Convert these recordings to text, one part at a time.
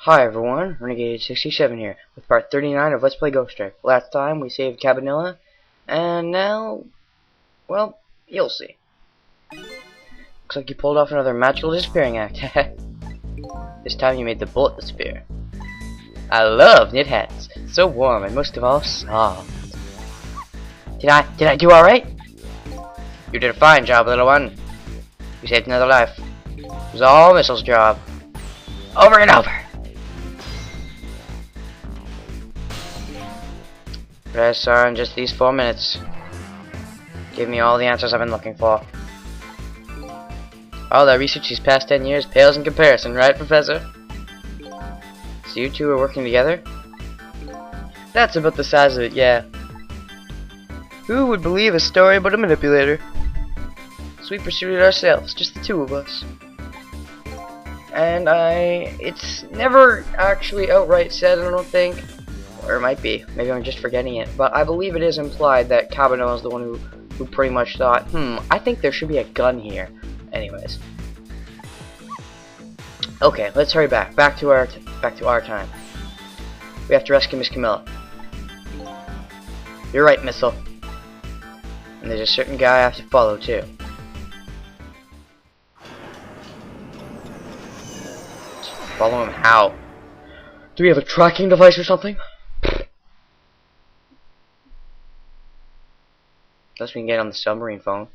Hi everyone, Renegade67 here, with part 39 of Let's Play Ghost Trick. Last time we saved Cabanilla, and now, well, you'll see. Looks like you pulled off another magical disappearing act. This time you made the bullet disappear. I love knit hats, so warm and most of all, soft. Did I do alright? You did a fine job, little one. You saved another life. It was all Missile's job. Over and over. What I saw in just these 4 minutes gave me all the answers I've been looking for. All that research these past 10 years pales in comparison, right, Professor? So you two are working together? That's about the size of it, yeah. Who would believe a story about a manipulator? So we pursued it ourselves, just the two of us. And it's never actually outright said, I don't think. Or it might be. Maybe I'm just forgetting it. But I believe it is implied that Cabanilla is the one who pretty much thought, I think there should be a gun here. Anyways. Okay, let's hurry back. Back to our time. We have to rescue Miss Camilla. You're right, Missile. And there's a certain guy I have to follow too. Follow him how? Do we have a tracking device or something? Unless we can get on the submarine phone.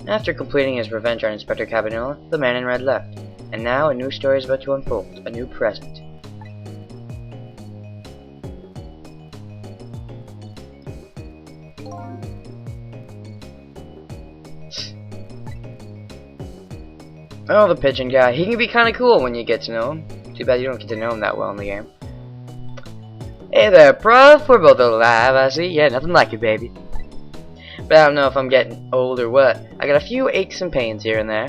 After completing his revenge on Inspector Cabanilla, the man in red left. And now a new story is about to unfold. A new present. Oh, the pigeon guy. He can be kind of cool when you get to know him. Too bad you don't get to know him that well in the game. Hey there, Prof. We're both alive, I see. Yeah, nothing like it, baby. But I don't know if I'm getting old or what. I got a few aches and pains here and there.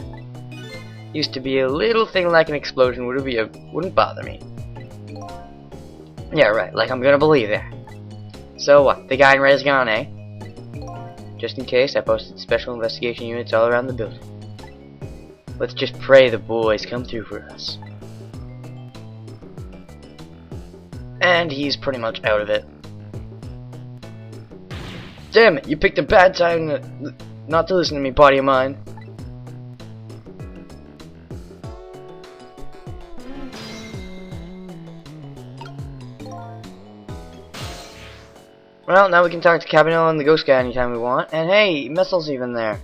Used to be a little thing like an explosion wouldn't bother me. Yeah, right. Like I'm gonna believe that. So what? The guy in red is gone, eh? Just in case, I posted special investigation units all around the building. Let's just pray the boys come through for us. And he's pretty much out of it. Damn it, you picked a bad time not to listen to me, buddy of mine. Well, now we can talk to Cabanilla and the ghost guy anytime we want. And hey, Missile's even there.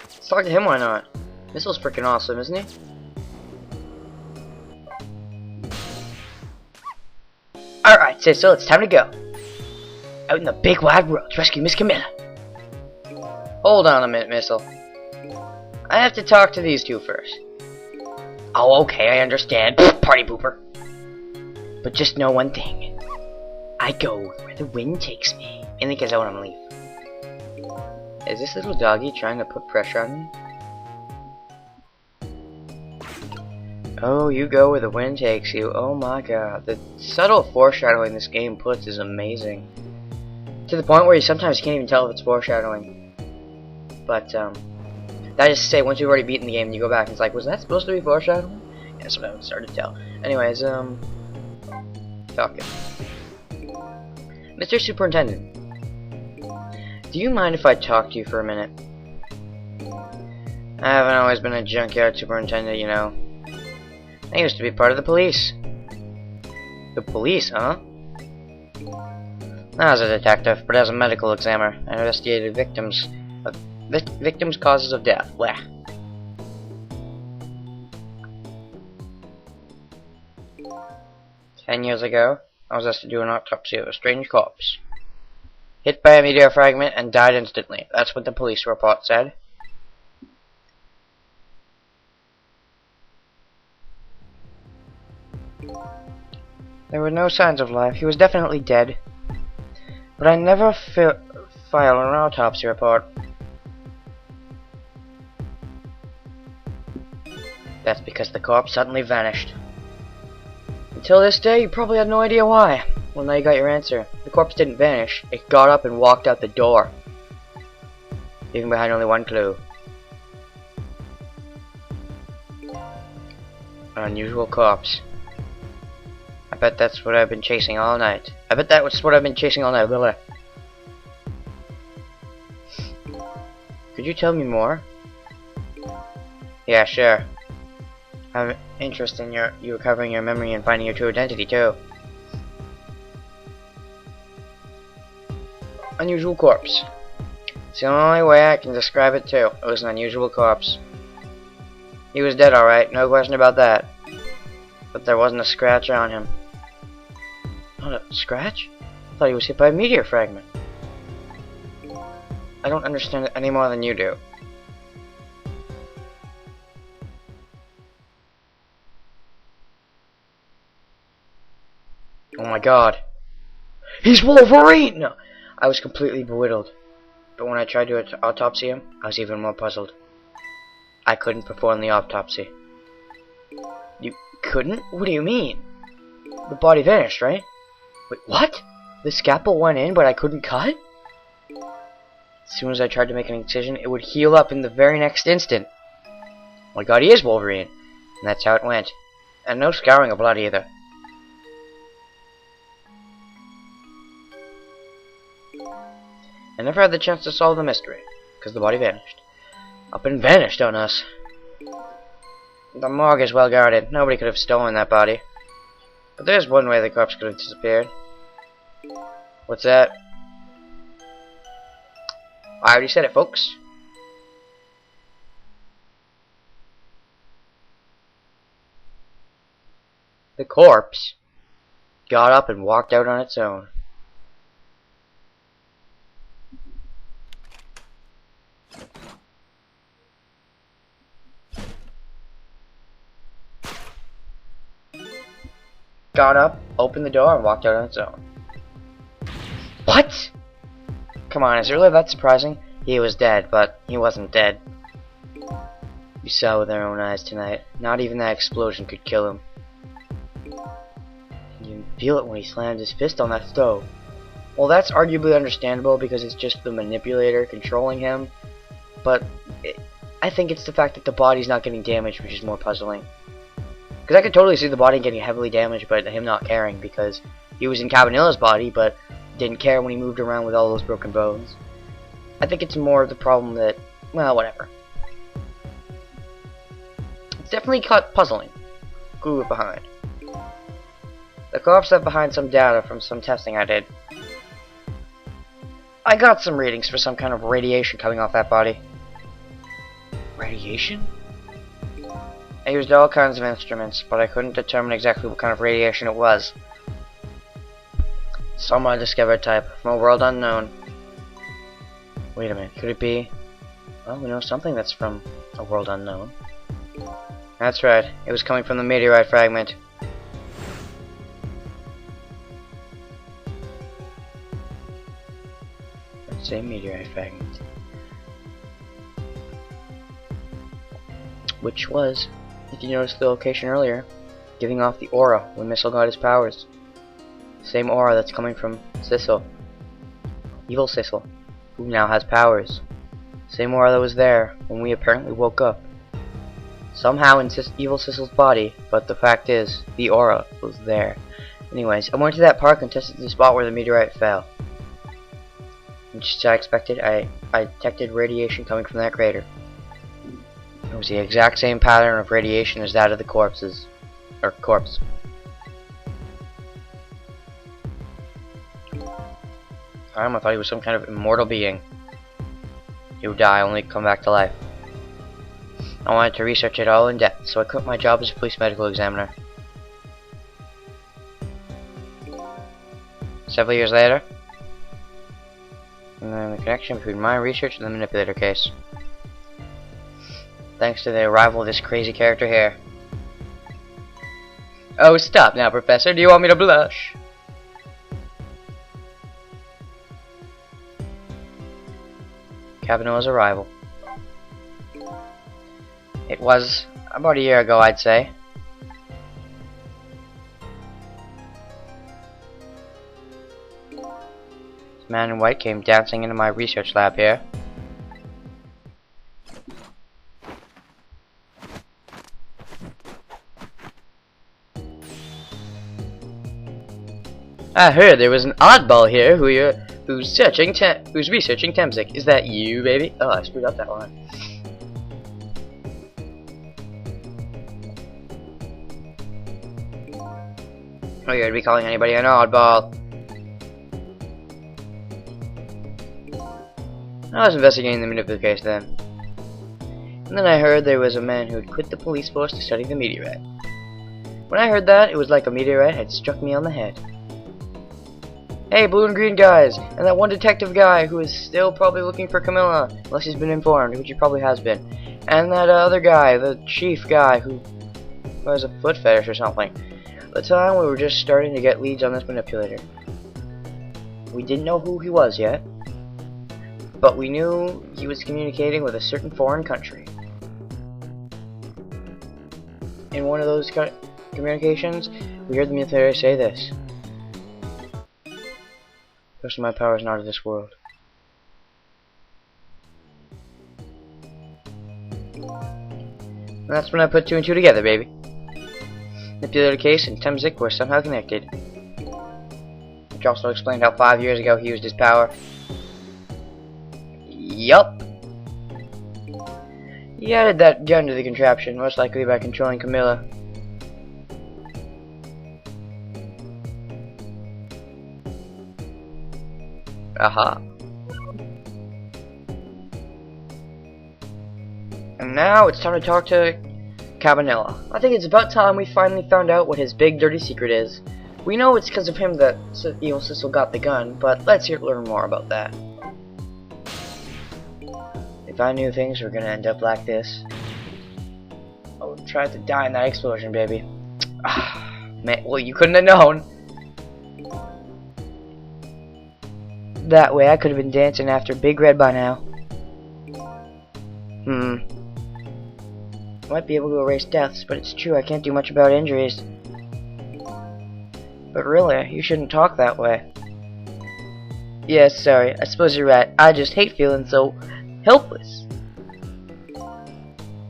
Let's talk to him, why not? Missile's freaking awesome, isn't he? Alright, so it's time to go. Out in the big wide world to rescue Miss Camilla. Hold on a minute, Missile. I have to talk to these two first. Oh, okay, I understand. Party pooper. But just know one thing. I go where the wind takes me. Mainly because I want to leave. Is this little doggy trying to put pressure on me? Oh, you go where the wind takes you. Oh my god. The subtle foreshadowing this game puts is amazing. To the point where you sometimes can't even tell if it's foreshadowing. But, that is to say, once you've already beaten the game and you go back and it's like, was that supposed to be foreshadowing? Yeah, that's what I would start to tell. Anyways, talking. Mr. Superintendent, do you mind if I talk to you for a minute? I haven't always been a junkyard superintendent, you know. I used to be part of the police. The police, huh? I was a detective, but as a medical examiner, I investigated victims' causes of death. Blah. "10 years ago, I was asked to do an autopsy of a strange corpse. Hit by a meteor fragment and died instantly. That's what the police report said. There were no signs of life. He was definitely dead. But I never filed an autopsy report. That's because the corpse suddenly vanished. Until this day, you probably had no idea why. Well, now you got your answer. The corpse didn't vanish. It got up and walked out the door, leaving behind only one clue. An unusual corpse. I bet that's what I've been chasing all night. I bet that's what I've been chasing all night. Blah, blah. Could you tell me more? Yeah, sure. I have an interest in you recovering your memory and finding your true identity, too. Unusual corpse. It's the only way I can describe it, too. It was an unusual corpse. He was dead, alright, no question about that. But there wasn't a scratch on him. Not a scratch? I thought he was hit by a meteor fragment. I don't understand it any more than you do. Oh my god. He's Wolverine! No. I was completely bewildered. But when I tried to autopsy him, I was even more puzzled. I couldn't perform the autopsy. You couldn't? What do you mean? The body vanished, right? Wait, what? The scalpel went in, but I couldn't cut? As soon as I tried to make an incision, it would heal up in the very next instant. Oh my god, he is Wolverine. And that's how it went. And no scouring of blood either. I never had the chance to solve the mystery, because the body vanished. Up and vanished on us. The morgue is well guarded. Nobody could have stolen that body. But there's one way the corpse could have disappeared. What's that? I already said it, folks. The corpse got up and walked out on its own. Got up, opened the door, and walked out on its own. What? Come on, is it really that surprising? He was dead, but he wasn't dead. You saw with our own eyes tonight. Not even that explosion could kill him. You can feel it when he slammed his fist on that stove. Well, that's arguably understandable because it's just the manipulator controlling him. But I think it's the fact that the body's not getting damaged which is more puzzling. Because I could totally see the body getting heavily damaged, but him not caring because he was in Cabanilla's body, but didn't care when he moved around with all those broken bones. I think it's more of the problem that, well, whatever. It's definitely puzzling. Glue it behind. The corpse left behind some data from some testing I did. I got some readings for some kind of radiation coming off that body. Radiation? I used all kinds of instruments, but I couldn't determine exactly what kind of radiation it was. Some undiscovered type, from a world unknown. Wait a minute, could it be? Well, we know something that's from a world unknown. That's right, it was coming from the meteorite fragment. Let's say meteorite fragment. Which was, if you noticed the location earlier, giving off the aura when Missile got his powers. Same aura that's coming from Sissel. Evil Sissel, who now has powers. Same aura that was there when we apparently woke up. Somehow in Evil Sissel's body, but the fact is, the aura was there. Anyways, I went to that park and tested the spot where the meteorite fell. And just as I expected, I detected radiation coming from that crater. It was the exact same pattern of radiation as that of the corpse. I thought he was some kind of immortal being. He would die only to come back to life. I wanted to research it all in depth, so I quit my job as a police medical examiner. Several years later, and then the connection between my research and the manipulator case. Thanks to the arrival of this crazy character here. Oh, stop now, Professor. Do you want me to blush? Cabanilla's arrival. It was about a year ago, I'd say. This man in white came dancing into my research lab here. I heard there was an oddball here who's researching Temzik. Is that you, baby? Oh, I screwed up that line. Oh, you're gonna be calling anybody an oddball. I was investigating the manipulative case then. And then I heard there was a man who had quit the police force to study the meteorite. When I heard that, it was like a meteorite had struck me on the head. Hey, blue and green guys, and that one detective guy who is still probably looking for Camilla, unless he's been informed, which he probably has been. And that other guy, the chief guy who has a foot fetish or something. At the time, we were just starting to get leads on this manipulator. We didn't know who he was yet, but we knew he was communicating with a certain foreign country. In one of those communications, we heard the manipulator say this. Most of my power is not of this world. And that's when I put two and two together, baby. Manipulator case and Temzik were somehow connected. Which also explained how 5 years ago he used his power. Yup. He added that gun to the contraption, most likely by controlling Camilla. Aha. And now it's time to talk to Cabanilla. I think it's about time we finally found out what his big dirty secret is. We know it's because of him that Evil Sissel got the gun, but let's learn more about that. If I knew things were gonna end up like this, I would try to die in that explosion, baby. Man, well, you couldn't have known. That way I could have been dancing after Big Red by now. I might be able to erase deaths, but it's true I can't do much about injuries. But really, you shouldn't talk that way. Yes, sorry, I suppose you're right. I just hate feeling so helpless.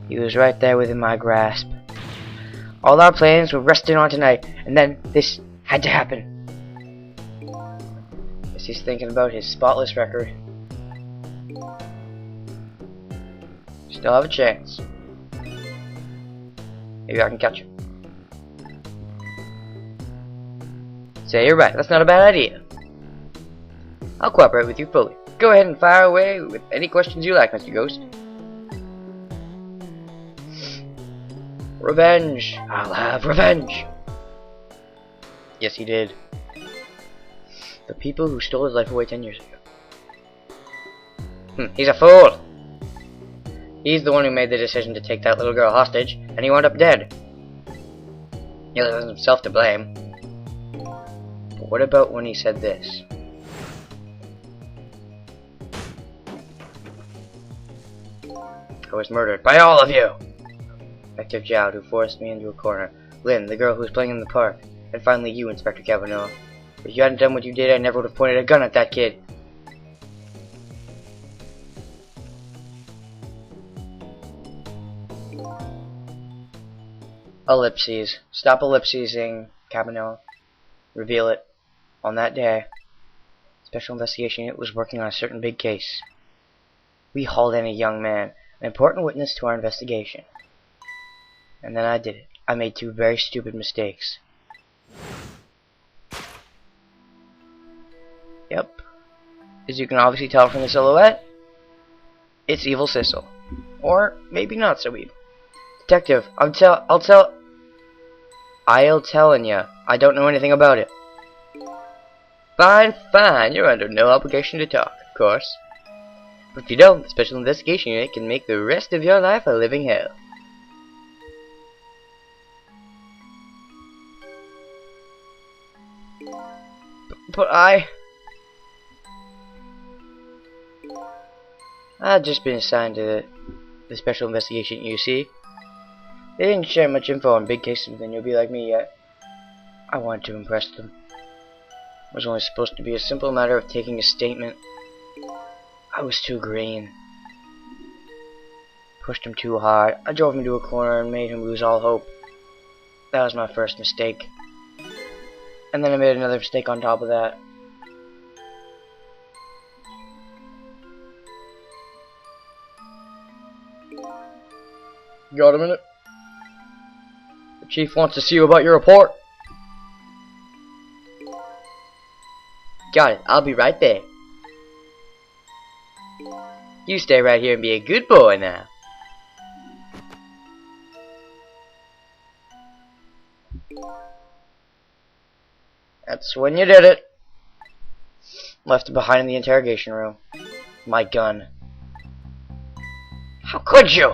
He was right there within my grasp. All our plans were resting on tonight, and then this had to happen. Guess he's thinking about his spotless record. Still have a chance. Maybe I can catch him. Say you're right, that's not a bad idea. I'll cooperate with you fully. Go ahead and fire away with any questions you like, Mr. Ghost. Revenge! I'll have revenge! Yes, he did. The people who stole his life away 10 years ago. He's a fool! He's the one who made the decision to take that little girl hostage, and he wound up dead. He has himself to blame. But what about when he said this? I was murdered by all of you! Detective Jowd, who forced me into a corner. Lynn, the girl who was playing in the park. And finally you, Inspector Cavanaugh. If you hadn't done what you did, I never would have pointed a gun at that kid. Ellipses. Stop ellipsising, Cavanaugh. Reveal it. On that day, Special Investigation Unit was working on a certain big case. We hauled in a young man, an important witness to our investigation. And then I did it. I made two very stupid mistakes. Yep. As you can obviously tell from the silhouette, it's Evil Sissel. Or maybe not so evil. Detective, I'll telling ya. I don't know anything about it. Fine, fine. You're under no obligation to talk, of course. But if you don't, the Special Investigation Unit can make the rest of your life a living hell. But I've just been assigned to the Special Investigation Unit, you see. They didn't share much info on big cases with a newbie like me yet. I wanted to impress them. It was only supposed to be a simple matter of taking a statement. I was too green. Pushed him too hard. I drove him to a corner and made him lose all hope. That was my first mistake. And then I made another mistake on top of that. Got a minute? The chief wants to see you about your report. Got it. I'll be right there. You stay right here and be a good boy now. That's when you did it. Left it behind in the interrogation room. My gun. How could you?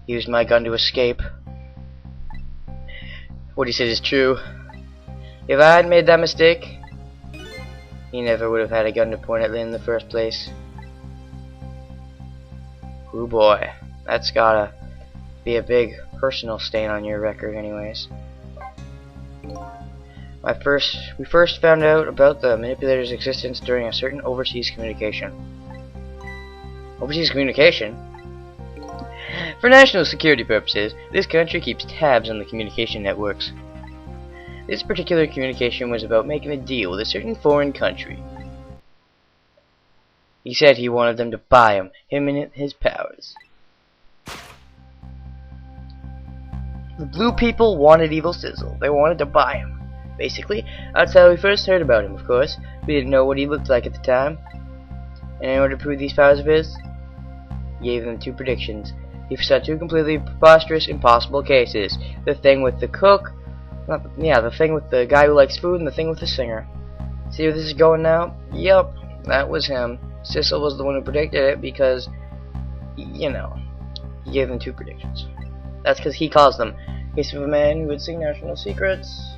Used my gun to escape. What he said is true. If I had made that mistake, he never would have had a gun to point at Lynn in the first place. Ooh boy, that's gotta be a big personal stain on your record anyways. We first found out about the manipulator's existence during a certain overseas communication. Overseas communication? For national security purposes, this country keeps tabs on the communication networks. This particular communication was about making a deal with a certain foreign country. He said he wanted them to buy him and his powers. The blue people wanted Evil Sizzle. They wanted to buy him. Basically, that's how we first heard about him, of course. We didn't know what he looked like at the time. And in order to prove these powers of his, he gave them two predictions. He foresaw two completely preposterous, impossible cases. The thing with the cook, the thing with the guy who likes food, and the thing with the singer. See where this is going now? Yup, that was him. Sissel was the one who predicted it because, you know, he gave them two predictions. That's because he calls them Case of a Man Who Would Sing National Secrets,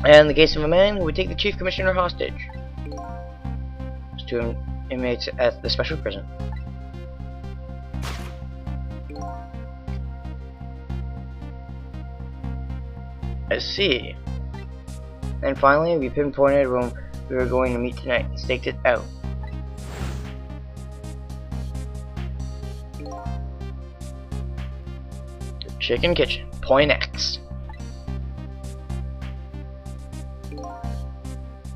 and the Case of a Man Who Would Take the Chief Commissioner hostage. There's two inmates at the special prison. I see. And finally, we pinpointed when we were going to meet tonight and staked it out. The Chicken Kitchen, point X.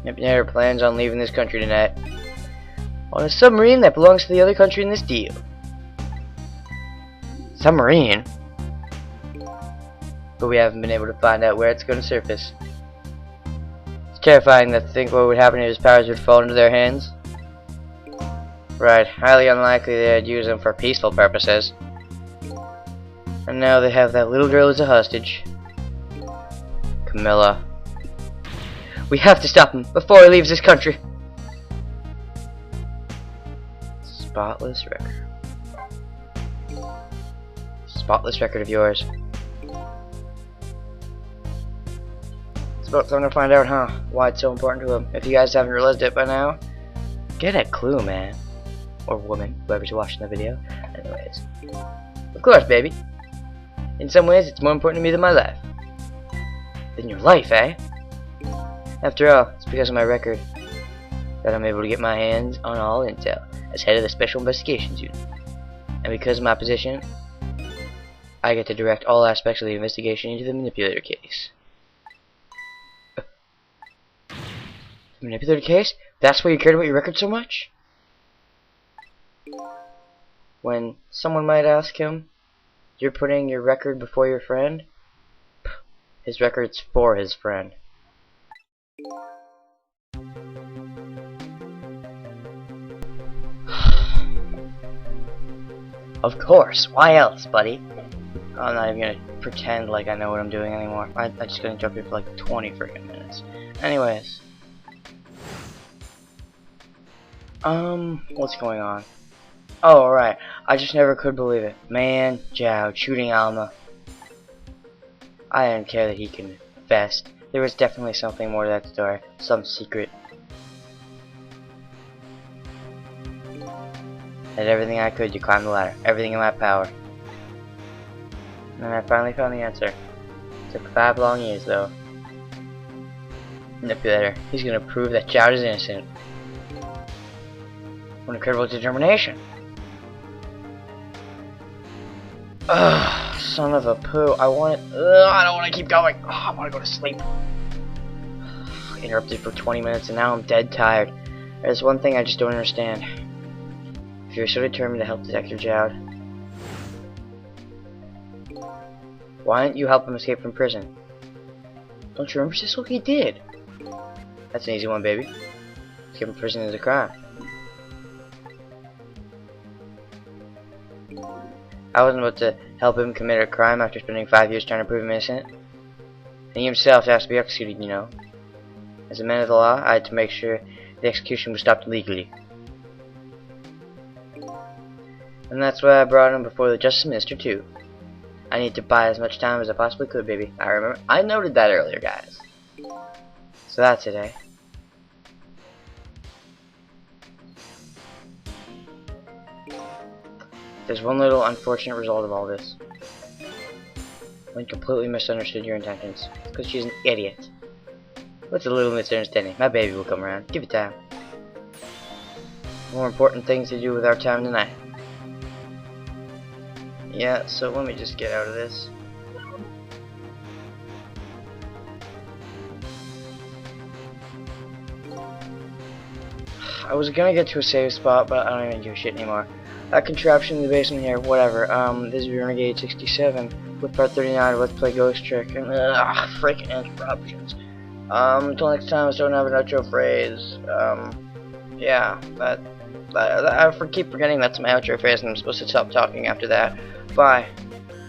Manipulator plans on leaving this country tonight on a submarine that belongs to the other country in this deal. Submarine? But we haven't been able to find out where it's going to surface. It's terrifying to think what would happen if his powers would fall into their hands. Right, highly unlikely they'd use them for peaceful purposes. And now they have that little girl as a hostage. Camilla. We have to stop him before he leaves this country. Spotless record. Spotless record of yours. It's about time to find out, huh? Why it's so important to him. If you guys haven't realized it by now, get a clue, man. Or woman, whoever's watching the video. Anyways. Of course, baby. In some ways, it's more important to me than my life. Than your life, eh? After all, it's because of my record that I'm able to get my hands on all intel as head of the Special Investigations Unit. And because of my position, I get to direct all aspects of the investigation into the manipulator case. The manipulator case? That's why you cared about your record so much? When someone might ask him, you're putting your record before your friend? His record's for his friend. Of course, why else, buddy? I'm not even gonna pretend like I know what I'm doing anymore. I'm just gonna jump here for like 20 freaking minutes. Anyways. What's going on? Oh, alright. I just never could believe it. Man, Jow, shooting Alma. I didn't care that he confessed. There was definitely something more to that story. Some secret. I did everything I could to climb the ladder. Everything in my power. And I finally found the answer. It took 5 long years, though. Manipulator. He's gonna prove that Jow is innocent. What incredible determination. Ugh, son of a poo. I want it. I don't want to keep going. I want to go to sleep. Interrupted for 20 minutes and now I'm dead tired. There's one thing I just don't understand. If you're so determined to help Detective Jowd, why didn't you help him escape from prison? Don't you remember, Cecil? He did. That's an easy one, baby. Escape from prison is a crime. I wasn't about to help him commit a crime after spending 5 years trying to prove him innocent. And he himself has to be executed, you know. As a man of the law, I had to make sure the execution was stopped legally. And that's why I brought him before the Justice Minister, too. I need to buy as much time as I possibly could, baby. I noted that earlier, guys. So that's it, eh? There's one little unfortunate result of all this. Lynn completely misunderstood your intentions. Because she's an idiot. What's a little misunderstanding? My baby will come around. Give it time. More important things to do with our time tonight. Yeah, so let me just get out of this. I was gonna get to a save spot, but I don't even give a shit anymore. That contraption in the basement here, whatever. This is Renegade 67 with part 39 of Let's Play Ghost Trick. And freaking interruptions. Until next time, I still don't have an outro phrase. Yeah, I keep forgetting that's my outro phrase and I'm supposed to stop talking after that. Bye.